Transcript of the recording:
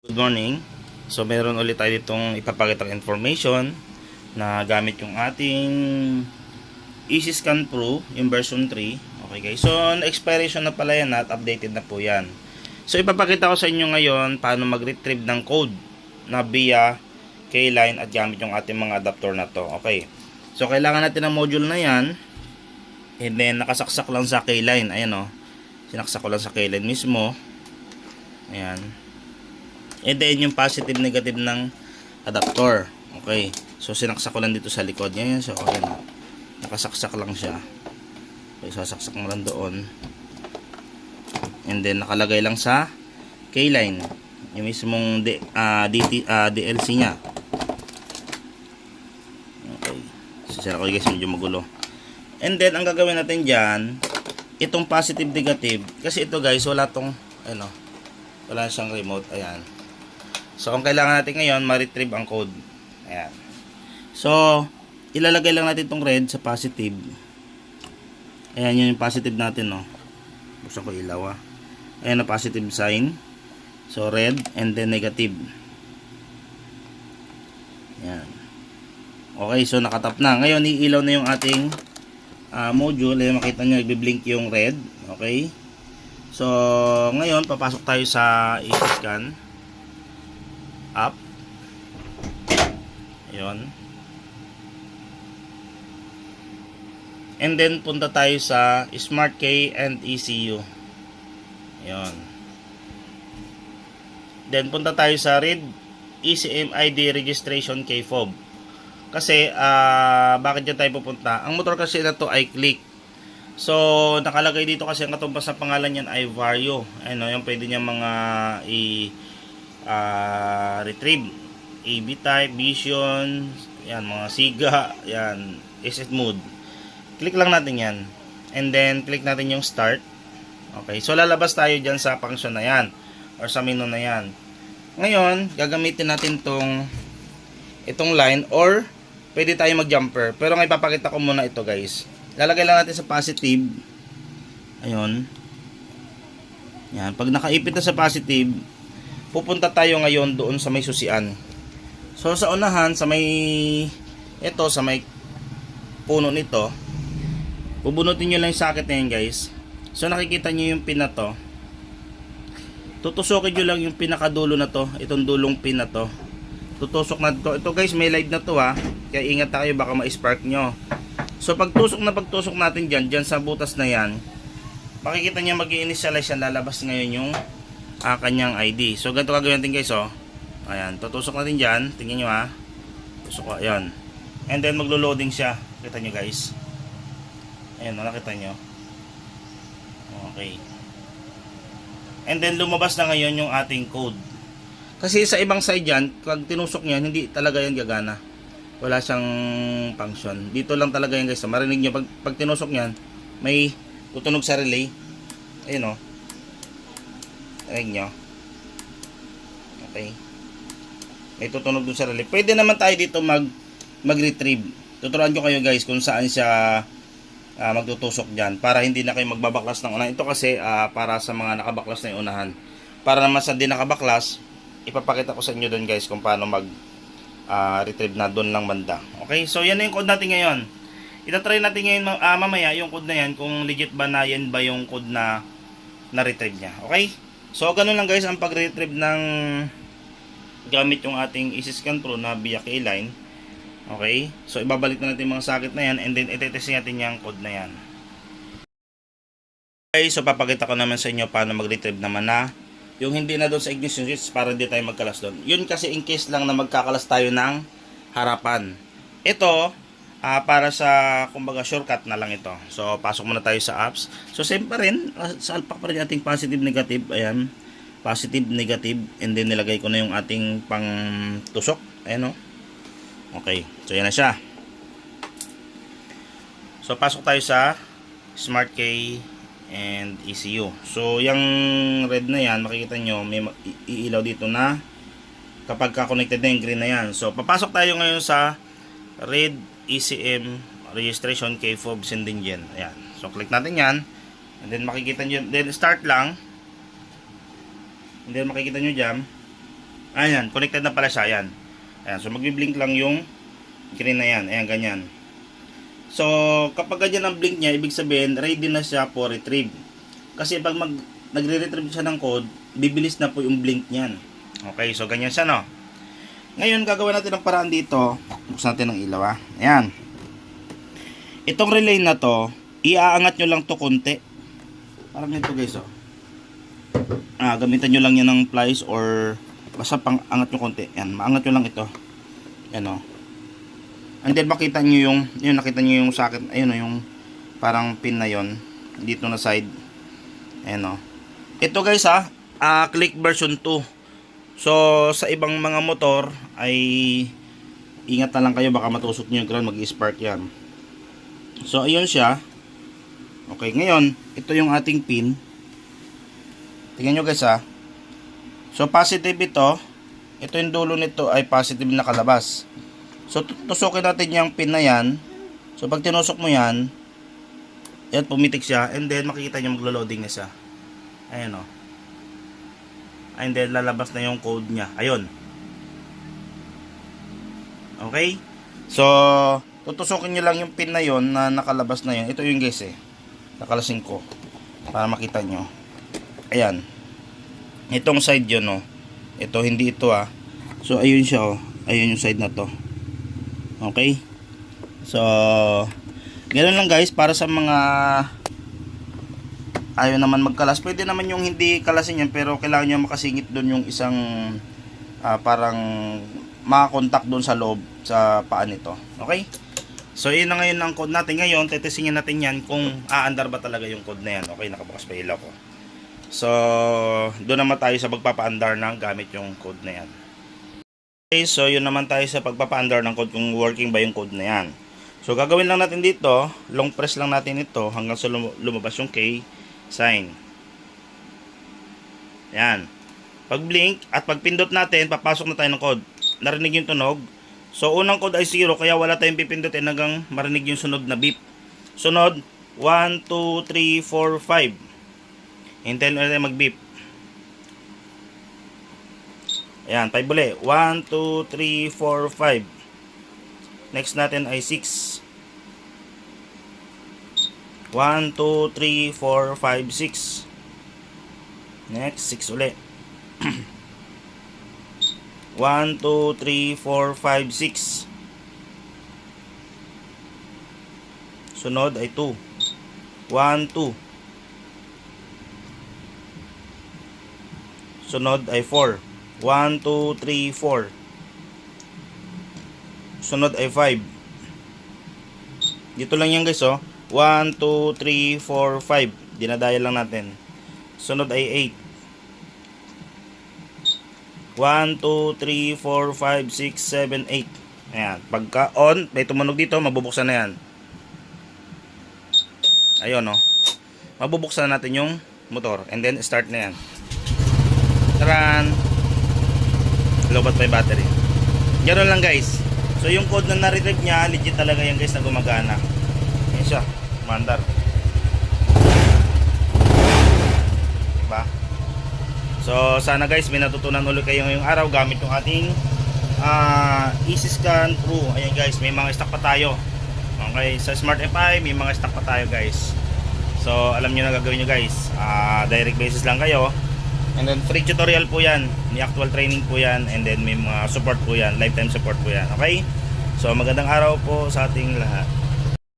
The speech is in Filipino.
Good morning. So meron ulit tayo ditong ipapakitang information na gamit yung ating Easy Scan Pro yung version 3. Okay guys. So na-expiration na pala yan at updated na po yan. So ipapakita ko sa inyo ngayon paano mag-retrieve ng code na via K-line at gamit yung ating mga adapter na to. Okay. So kailangan natin ng module na yan. And then nakasaksak lang sa K-line. Ayan o. Sinaksak ko lang sa K-line mismo. Ayan. And then yung positive negative ng adapter. Okay. So sinaksak ko lang dito sa likod niya. So okay na. Nakasaksak lang siya. Okay, sasaksak mo lang doon. And then nakalagay lang sa K-line. Yung mismong DLC niya. Okay. So sira ko guys, medyo magulo. And then ang gagawin natin diyan, itong positive negative kasi ito guys, wala tong ano, wala siyang remote. Ayan. So, ang kailangan natin ngayon, ma-retrieve ang code. Ayan. So, ilalagay lang natin itong red sa positive. Ayan, yun yung positive natin, no. Buksan ko ilaw, ah. Ayan na positive sign. So, red and then negative. Ayan. Okay, so nakatap na. Ngayon, iilaw na yung ating module. Ayan, makita nyo, nagbiblink yung red. Okay. So, ngayon, papasok tayo sa Easy Scan app. Ayun. And then punta tayo sa Smart K and ECU. Ayun. Then punta tayo sa Read ECM ID Registration K-Fob. Kasi bakit dyan tayo pupunta? Ang motor kasi na to ay click. So nakalagay dito kasi ang katumbas na pangalan niyan ay Vario. Ano, yung pwede niya mga retrieve, AB type, vision, yan, mga siga, yan, asset mode. Click lang natin yan. And then, click natin yung start. Okay, so lalabas tayo dyan sa function na yan, or sa menu na yan. Ngayon, gagamitin natin itong line, or pwede tayo mag-jumper. Pero ngayon, ipapakita ko muna ito guys. Lalagay lang natin sa positive. Ayun. Yan, pag nakaipit na sa positive, pupunta tayo ngayon doon sa may susian. So sa unahan, sa may puno nito, bubunutin nyo lang yung socket na yan guys. So nakikita nyo yung pin na to. Tutusokin nyo lang yung pinakadulo na to, itong dulong pin na to. Tutusok na to. Ito guys, may live na to ha. Kaya ingat na kayo, baka ma-spark nyo. So pagtusok natin dyan sa butas na yan, makikita nyo mag-i-initialize yan, lalabas ngayon yung kanyang ID. So ganito gagawin natin guys, oh. Ayan, tutusok natin dyan. Tingnan nyo ha. Tusok ko, ayan. And then maglo-loading siya. Kita nyo guys. Ayan, nakita nyo. Okay. And then lumabas na ngayon yung ating code. Kasi sa ibang side dyan, pag tinusok nyo, hindi talaga yan gagana. Wala siyang function. Dito lang talaga yan guys. Marinig nyo, pag tinusok nyo, may tutunog sa relay. Ayan oh. Ayan nyo. Okay. May tutunog dun sa relay. Pwede naman tayo dito mag-retrieve. Tuturuan ko kayo guys kung saan siya magtutusok dyan. Para hindi na kayo magbabaklas ng unahan. Ito kasi para sa mga nakabaklas na yung unahan. Para naman sa di nakabaklas, ipapakita ko sa inyo dun guys kung paano retrieve na dun lang banda. Okay. So yan na yung code natin ngayon. Itatry natin ngayon mamaya yung code na yan. Kung legit ba na yan ba yung code na retrieve niya. Okay. So, ganun lang guys ang pag-retrieve ng gamit yung ating Easy Scan Pro na via K-line. Okay? So, ibabalik na natin mga socket na yan and then itetest natin yung code na yan. Okay, so papakita ko naman sa inyo paano mag-retrieve naman na yung hindi na doon sa ignition switch para hindi tayo magkalas doon. Yun kasi in case lang na magkakalas tayo ng harapan. Ito, para sa kumbaga shortcut na lang ito. So pasok muna tayo sa apps. So same pa rin, sa alpak pa rin ating positive negative. Ayan, positive negative, and then nilagay ko na yung ating pang tusok. Ayan o. Okay, so yan na siya. So pasok tayo sa Smart K and ECU. So yung red na yan, makikita nyo may iilaw dito na kapag ka-connected na yung green na yan. So papasok tayo ngayon sa red ECM registration K-Fob Sindingen. Ayan. So click natin yan. And then makikita nyo, then start lang. And then makikita nyo dyan, Ayan, connected na pala siya. Ayan. Ayan, so magbi-blink lang yung green na yan. Ayan, ganyan. So, kapag ganyan ang blink niya, ibig sabihin, ready na siya for retrieve. Kasi pag nagre-retrieve siya ng code, bibilis na po yung blink niyan. Okay, so ganyan siya, no? Ngayon, gagawin natin ang paraan dito. Buksan natin ang ilaw, Ayan. Itong relay na to, iaangat nyo lang to konti. Parang nito, guys, gamitan nyo lang yan ng plies or basta pang angat nyo konti. Ayan, maangat nyo lang ito. Ayan, and then makita nyo yung nakita nyo yung socket, ayun yung parang pin na yon dito na side. Ayan, ito guys, click version 2. So sa ibang mga motor ay ingat na lang kayo, baka matusok nyo yung ground, mag-spark yan. So ayun siya. Okay, ngayon ito yung ating pin. Tingnan nyo guys, so positive ito yung dulo nito ay positive na nakalabas. So tusukin natin yung pin na yan. So pag tinusok mo yan, pumitik siya, and then makikita nyo maglo-loading na siya. Ayan, and then lalabas na yung code niya. Ayun. Okay? So tutusukin nyo lang yung pin na yon na nakalabas na yun. Ito yung guys, nakalasing ko para makita nyo. Ayan. Itong side yun, ito hindi ito, So ayun siya, ayun yung side na to. Okay? So ganoon lang guys, para sa mga ayaw naman magkalas. Pwede naman yung hindi kalasin yan, pero kailangan nyo makasingit doon yung isang parang makakontak doon sa loob sa paa nito. Okay? So yun na ngayon ang code natin. Ngayon tetestingin natin yan kung aandar ba talaga yung code na yan. Okay, nakabukas pa ilaw ko. So doon naman tayo sa pagpapaandar ng gamit yung code na yan. Okay, so yun naman tayo sa pagpapaandar ng code, kung working ba yung code na yan. So gagawin lang natin dito, long press lang natin ito hanggang sa lumabas yung K sign. Yan. Pag blink at pag pindot natin, papasok na tayo ng code. Narinig yung tunog. So unang code ay 0, kaya wala tayong pipindutin hanggang marinig yung sunod na beep. Sunod 1, 2, 3, 4, 5. Hintayin ulit tayo mag beep. Ayan, 5 uli. 1, 2, 3, 4, 5. Next natin ay 6. 1, 2, 3, 4, 5, 6. Next, 6 uli. 1, 2, 3, 4, 5, 6. Sunod ay 2. 1, 2. Sunod ay 4. 1, 2, 3, 4. Sunod ay 5. Dito lang yan guys, 1, 2, 3, 4, 5. Dinadaya lang natin. Sunod ay 8. 1, 2, 3, 4, 5, 6, 7, 8. Ayan. Pagka on, may tumunog dito, mabubuksan na yan. Ayun, mabubuksan natin yung motor. And then, start na yan. Taran! Lobat pa yung battery. Ganoon lang guys. So yung code na na-retrieve niya, legit talaga yan guys na gumagana. Yan siya, mandar. Diba? So sana guys may natutunan ulit kayo ngayong araw gamit yung ating Easy Scan Pro. Ayan guys, may mga stock pa tayo. Okay, sa Smart FI may mga stock pa tayo guys. So alam nyo na gagawin nyo guys. Direct basis lang kayo. And then free tutorial po yan, may actual training po yan, and then may mga support po yan, lifetime support po yan. Okay? So magandang araw po sa ating lahat.